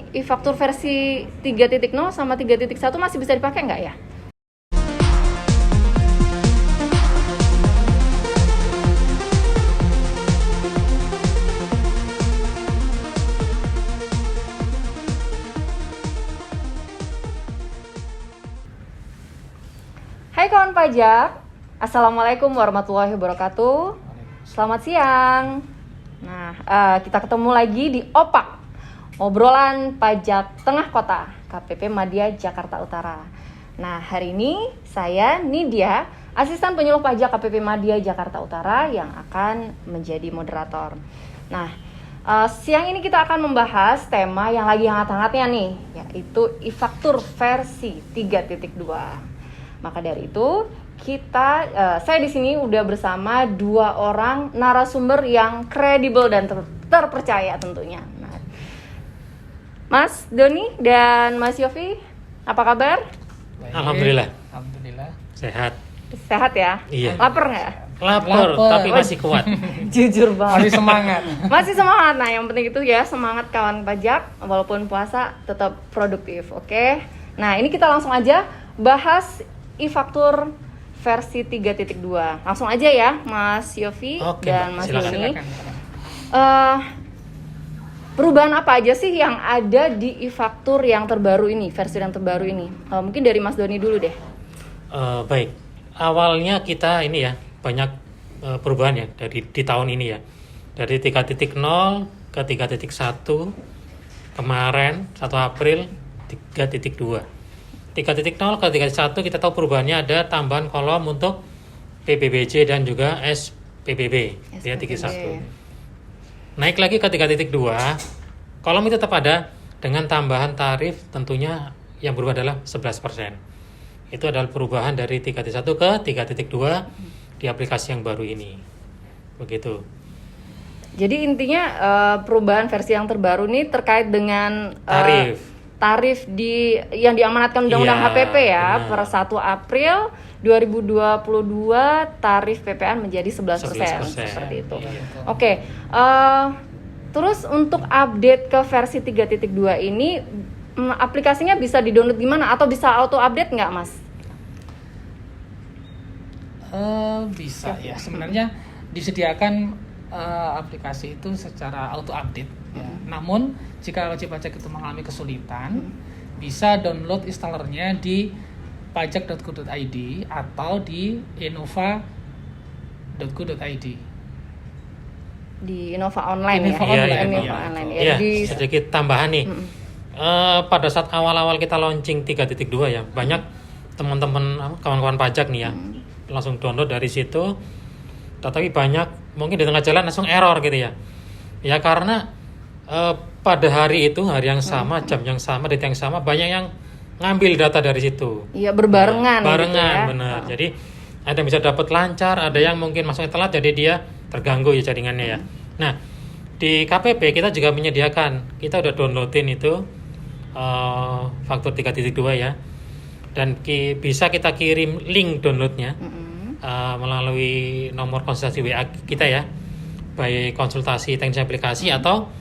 e-faktur versi 3.0 sama 3.1 masih bisa dipakai nggak ya? Hai kawan pajak, Assalamualaikum warahmatullahi wabarakatuh. Selamat siang. Nah, kita ketemu lagi di OPAK, obrolan pajak tengah kota, KPP Madya Jakarta Utara. Nah, hari ini saya Nidia, asisten penyuluh pajak KPP Madya Jakarta Utara yang akan menjadi moderator. Nah, siang ini kita akan membahas tema yang lagi hangat-hangatnya nih, yaitu e-faktur versi 3.2. Maka dari itu saya di sini udah bersama 2 orang narasumber yang kredibel dan terpercaya tentunya. Nah, Mas Doni dan Mas Yofi, apa kabar? Alhamdulillah. Sehat. Sehat ya? Iya. Lapar nggak? Lapar, tapi masih kuat. Jujur banget. Masih semangat. Masih semangat. Nah, yang penting itu ya semangat kawan pajak, walaupun puasa tetap produktif, oke? Nah, ini kita langsung aja bahas e-faktur versi 3.2. Langsung aja ya, Mas Yofi dan Mas Doni. Perubahan apa aja sih yang ada di e-faktur yang terbaru ini, versi yang terbaru ini? Mungkin dari Mas Doni dulu deh. Baik, awalnya kita ini ya banyak perubahan ya di tahun ini ya. Dari 3.0 ke 3.1 kemarin 1 April 3.2. 3.0 ke 3.1 kita tahu perubahannya ada tambahan kolom untuk PBBJ dan juga SPBB ya 3.1. Naik lagi ke 3.2, kolom itu tetap ada dengan tambahan tarif tentunya yang berubah adalah 11%. Itu adalah perubahan dari 3.1 ke 3.2 di aplikasi yang baru ini. Begitu. Jadi intinya perubahan versi yang terbaru ini terkait dengan tarif yang diamanatkan Undang-Undang HPP ya, benar. Per 1 April 2022 tarif PPN menjadi 11%. Seperti itu. Oke. Terus untuk update ke versi 3.2 ini aplikasinya bisa di-download gimana atau bisa auto update nggak, Mas? Bisa ya. Sebenarnya disediakan aplikasi itu secara auto update ya. Namun jika wajib pajak itu mengalami kesulitan, bisa download installernya di pajak.go.id atau di innova.go.id. Di Innova Online online. Iya, sedikit tambahan nih. Pada saat awal-awal kita launching 3.2 ya, banyak teman-teman kawan-kawan pajak nih ya, langsung download dari situ. Tetapi banyak mungkin di tengah jalan langsung error gitu ya. Ya karena pada hari itu, hari yang sama, jam yang sama, detik yang sama, banyak yang ngambil data dari situ. Iya, berbarengan. Barengan, gitu ya. benar. Jadi ada yang bisa dapat lancar, ada yang mungkin masuknya telat, jadi dia terganggu ya jaringannya ya. Nah, di KPP kita juga menyediakan, kita udah downloadin itu faktur 3.2 ya. Dan bisa kita kirim link downloadnya melalui nomor konsultasi WA kita ya, baik konsultasi teknis aplikasi atau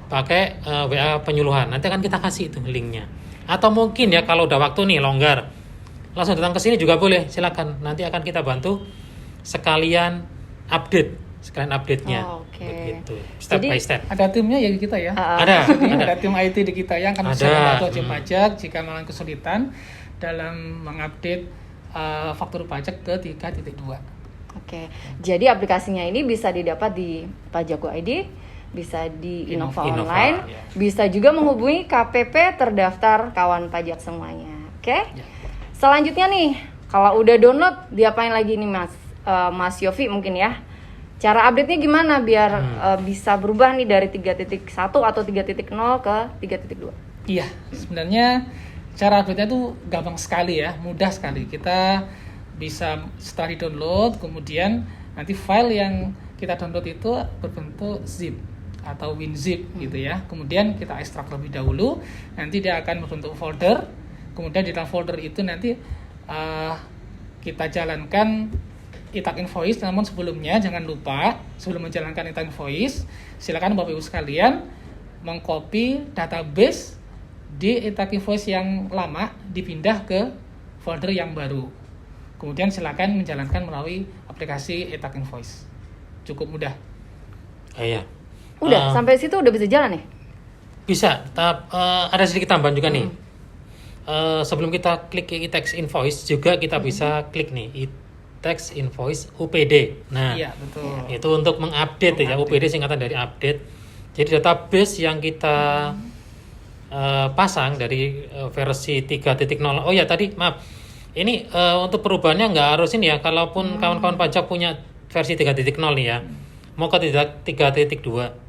pakai WA penyuluhan. Nanti akan kita kasih itu linknya. Atau mungkin ya kalau udah waktu nih longgar, langsung datang ke sini juga boleh, silakan. Nanti akan kita bantu sekalian update-nya. Begitu. Step by step. Ada timnya ya kita ya. Ada tim IT di kita yang akan bisa membantu wajib pajak jika mengalami kesulitan dalam mengupdate faktur pajak ke 3.2. Oke. Jadi aplikasinya ini bisa didapat di Pajak.go.id, bisa di Innova Online, ya. Bisa juga menghubungi KPP terdaftar kawan pajak semuanya. Oke? Ya. Selanjutnya nih, kalau udah download, diapain lagi nih Mas Yofi mungkin ya? Cara update-nya gimana biar bisa berubah nih dari 3.1 atau 3.0 ke 3.2? Iya, sebenarnya cara update-nya tuh gampang sekali ya, mudah sekali. Kita bisa setelah di-download, kemudian nanti file yang kita download itu berbentuk zip atau WinZip gitu ya. Kemudian kita ekstrak terlebih dahulu, nanti dia akan berbentuk folder. Kemudian di dalam folder itu nanti kita jalankan e-tax invoice. Namun sebelumnya jangan lupa, sebelum menjalankan e-tax invoice, silakan Bapak Ibu sekalian mengcopy database di e-tax invoice yang lama dipindah ke folder yang baru. Kemudian silakan menjalankan melalui aplikasi e-tax invoice. Cukup mudah. Iya. Udah, sampai situ udah bisa jalan ya? Bisa, ada sedikit tambahan juga nih. Sebelum kita klik e-tax invoice juga kita bisa klik nih e-tax invoice UPD. Nah, Iya, betul. itu untuk mengupdate ya, UPD singkatan dari update. Jadi database yang kita pasang dari versi 3.0. Oh ya tadi maaf, ini untuk perubahannya nggak harus ini ya. Kalaupun kawan-kawan pajak punya versi 3.0 nih ya, mau ke 3.2,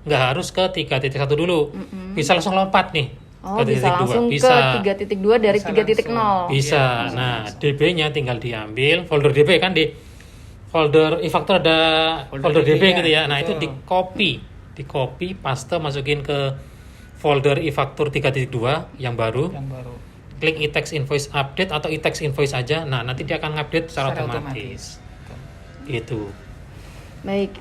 nggak harus ke 3.1 dulu. Bisa langsung lompat nih Oh, ke bisa 3.2. langsung Bisa. ke 3.2 dari Bisa 3.0. Bisa. Iya, Nah, DB-nya tinggal diambil, folder DB kan di folder e-faktur ada folder DB DB-nya, gitu ya. Nah, itu betul. di-copy, paste, masukin ke folder e-faktur 3.2 yang baru. Yang baru. Klik e-tax invoice update atau e-tax invoice aja. Nah, nanti dia akan ngupdate secara otomatis. Gitu. Baik,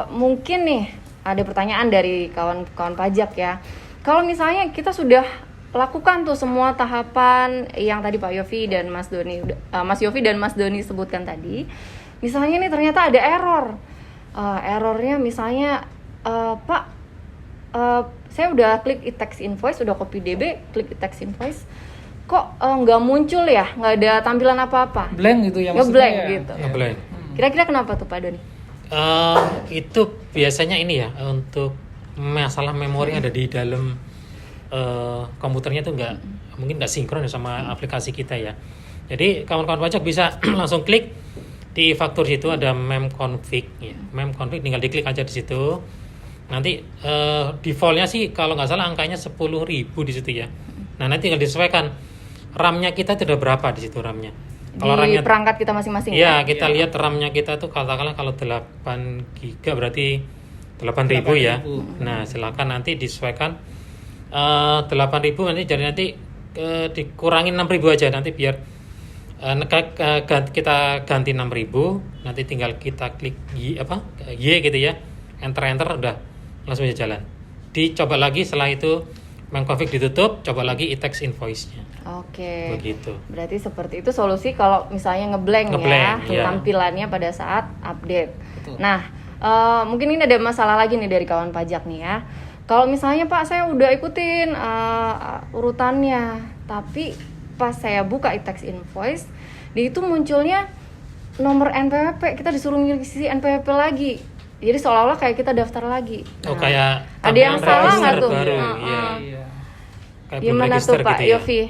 mungkin nih ada pertanyaan dari kawan-kawan pajak ya. Kalau misalnya kita sudah lakukan tuh semua tahapan yang tadi Pak Yofi dan Mas Doni, Mas Yofi dan Mas Doni sebutkan tadi, misalnya nih ternyata ada error. Errornya misalnya, Pak, saya udah klik e-tax invoice, udah copy DB, klik e-tax invoice, kok nggak muncul ya, nggak ada tampilan apa-apa. Blank gitu ya maksudnya. Ngeblank ya? gitu. Iya. Ngeblank. Kira-kira kenapa tuh Pak Doni? Itu biasanya ini ya, untuk masalah memori yang ada di dalam komputernya itu mungkin nggak sinkron ya sama aplikasi kita ya. Jadi kawan-kawan pajak bisa langsung klik di faktur situ ada memconfig ya. Memconfig tinggal diklik aja di situ. Nanti defaultnya sih kalau nggak salah angkanya 10.000 di situ ya. Nah, nanti tinggal disesuaikan RAM-nya kita itu udah berapa di situ RAM-nya. Kalau Di RAM-nya perangkat kita masing-masing ya, ya? kita lihat RAM-nya kita tuh katakanlah kalau 8 GB berarti 8.000 ya. 8.000. Nah, silakan nanti disesuaikan 8.000 nanti jadi nanti dikurangin 6.000 aja nanti biar kita ganti 6.000, nanti tinggal kita klik Y gitu ya. Enter udah langsung bisa jalan. Dicoba lagi setelah itu mengkonfig ditutup, coba lagi e-tax invoice-nya. Oke. Begitu. Berarti seperti itu solusi kalau misalnya ngeblank Ngeblank, ya ya. tampilannya pada saat update. Betul. Nah, mungkin ini ada masalah lagi nih dari kawan pajak nih ya. Kalau misalnya Pak saya udah ikutin urutannya, tapi pas saya buka e-tax invoice, di itu munculnya nomor NPWP, kita disuruh ngisi NPWP lagi. Jadi seolah-olah kayak kita daftar lagi. Oh, Nah, kayak ada yang tampilan salah nggak register tuh? baru, Heeh. iya. Iya. Kayak belum Gimana register tuh Pak gitu ya. Yofi?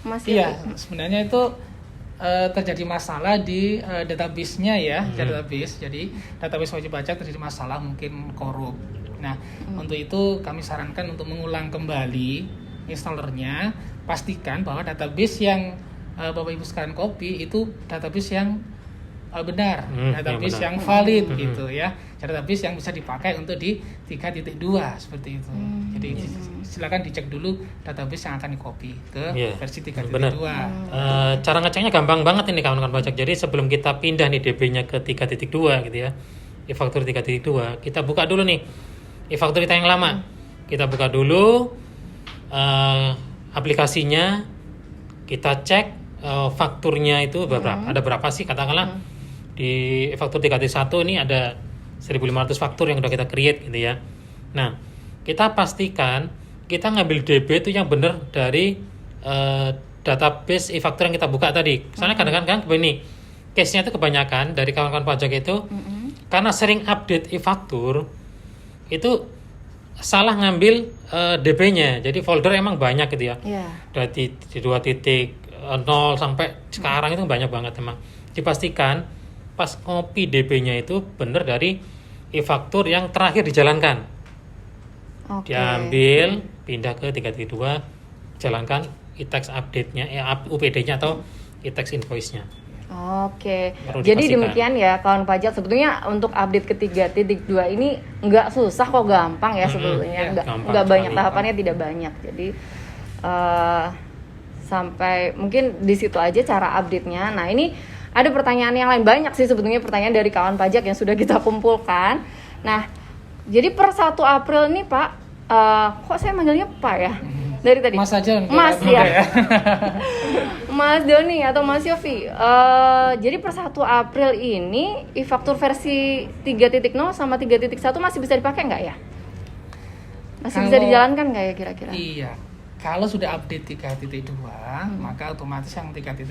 Mas Iya, Yofi? sebenarnya itu terjadi masalah di database-nya ya, database. Jadi database wajib pajak terjadi masalah, mungkin korup. Nah, untuk itu kami sarankan untuk mengulang kembali installernya, pastikan bahwa database yang Bapak Ibu sekalian copy itu database yang benar, database yang valid gitu ya. Database yang bisa dipakai untuk di 3.2 seperti itu. Jadi silakan dicek dulu database yang akan di-copy ke versi 3.2. Benar. Cara ngeceknya gampang banget ini kawan-kawan pajak. Jadi sebelum kita pindah nih DB-nya ke 3.2 gitu ya, e-faktur 3.2, kita buka dulu nih e-faktur kita yang lama. Kita buka dulu aplikasinya, kita cek fakturnya itu berapa. Ada berapa sih katakanlah di e-faktur 3.1 ini ada 1.500 faktur yang udah kita create gitu ya. Nah, kita pastikan kita ngambil DB itu yang benar dari database e-faktur yang kita buka tadi. Soalnya kadang-kadang begini, case-nya itu kebanyakan dari kawan-kawan pajak itu karena sering update e-faktur itu salah ngambil DB-nya. Jadi folder emang banyak gitu ya. Iya. Dari 2.0 sampai sekarang itu banyak banget emang. Dipastikan pas copy DB-nya itu benar dari e-faktur yang terakhir dijalankan. Oke. Diambil, pindah ke 3.2, jalankan e-tax update-nya, UPD-nya atau e-tax invoice-nya. Oke. Perlu Jadi dipastikan. demikian ya kawan pajak, sebetulnya untuk update ke 3.2 ini nggak susah kok, gampang ya sebetulnya. gampang Nggak banyak sekali. tahapannya, tidak banyak. Jadi sampai mungkin di situ aja cara update-nya. Nah, ini ada pertanyaan yang lain, banyak sih sebetulnya pertanyaan dari kawan pajak yang sudah kita kumpulkan. Nah, jadi per 1 April nih Pak, kok saya manggilnya Pak ya? Dari tadi. Mas aja. Mas muda ya. Mas Doni atau Mas Yofi. Jadi per 1 April ini e-faktur versi 3.0 sama 3.1 masih bisa dipakai nggak ya? Masih bisa dijalankan nggak ya kira-kira? Iya. Kalau sudah update 3.2, maka otomatis yang 3.1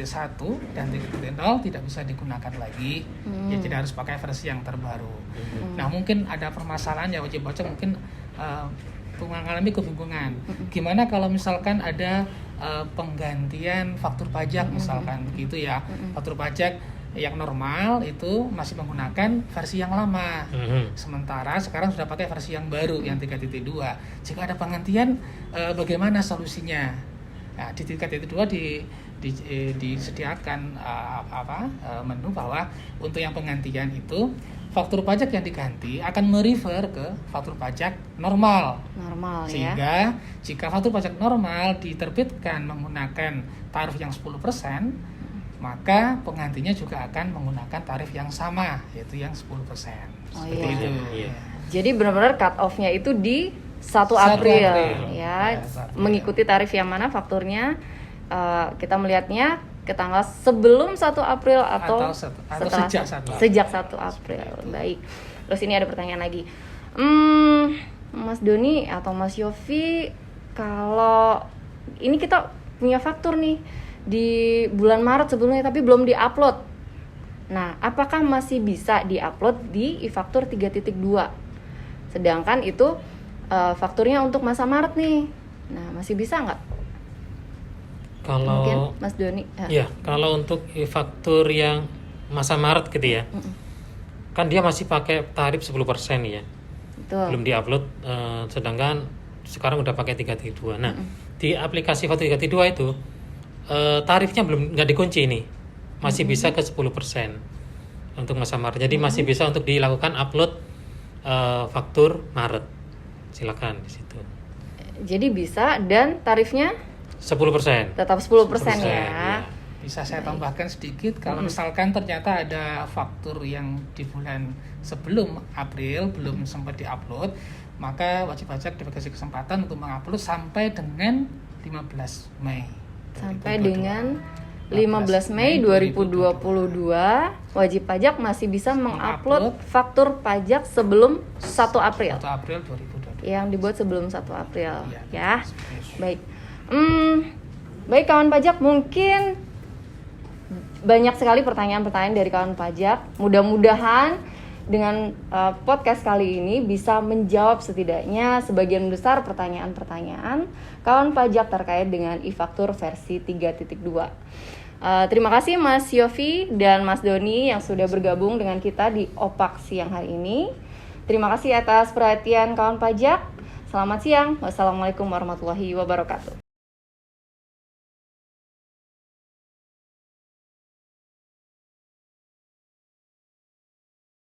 dan 3.0 tidak bisa digunakan lagi. Ya tidak harus pakai versi yang terbaru. Nah, mungkin ada permasalahan ya wajib pajak mungkin mengalami kebingungan. Gimana kalau misalkan ada penggantian faktur pajak misalkan begitu ya. Faktur pajak yang normal itu masih menggunakan versi yang lama. Sementara sekarang sudah pakai versi yang baru yang 3.2. Jika ada penggantian bagaimana solusinya? Nah, di 3.2 disediakan menu bahwa untuk yang penggantian itu faktur pajak yang diganti akan merefer ke faktur pajak normal. Normal ya. Sehingga jika faktur pajak normal diterbitkan menggunakan tarif yang 10%, maka penggantinya juga akan menggunakan tarif yang sama, yaitu yang 10%. Seperti itu. Iya. Jadi benar-benar cut off-nya itu di 1 April, ya. Mengikuti tarif yang mana fakturnya kita melihatnya ke tanggal sebelum 1 April atau setelah sejak 1 April. Baik. Terus ini ada pertanyaan lagi. Mas Doni atau Mas Yofi, kalau ini kita punya faktur nih di bulan Maret sebelumnya tapi belum diupload. Nah, apakah masih bisa diupload di e-faktur 3.2? Sedangkan itu fakturnya untuk masa Maret nih. Nah, masih bisa nggak? Kalau Mungkin Mas Doni. Ya, kalau untuk e-faktur yang masa Maret gitu ya. Kan dia masih pakai tarif 10% ya. Betul. Belum diupload, sedangkan sekarang udah pakai 3.2. Nah, di aplikasi faktur 3.2 itu tarifnya belum nggak dikunci nih, masih bisa ke 10% untuk masa Maret. Jadi masih bisa untuk dilakukan upload faktur Maret. Silakan di situ. Jadi bisa dan tarifnya 10%. tetap 10% ya. Ya. Bisa saya tambahkan sedikit, kalau misalkan ternyata ada faktur yang di bulan sebelum April belum sempat diupload, maka wajib pajak dikasih kesempatan untuk mengupload sampai dengan 15 Mei. Sampai dengan 15 Mei 2022 wajib pajak masih bisa mengupload faktur pajak sebelum 1 April. 1 April 2022. Yang dibuat sebelum 1 April Iya, ya. Baik. Baik kawan pajak, mungkin banyak sekali pertanyaan-pertanyaan dari kawan pajak. Mudah-mudahan dengan podcast kali ini bisa menjawab setidaknya sebagian besar pertanyaan-pertanyaan kawan pajak terkait dengan e-faktur versi 3.2. Terima kasih Mas Yofi dan Mas Doni yang sudah bergabung dengan kita di Opak siang hari ini. Terima kasih atas perhatian kawan pajak. Selamat siang. Wassalamualaikum warahmatullahi wabarakatuh.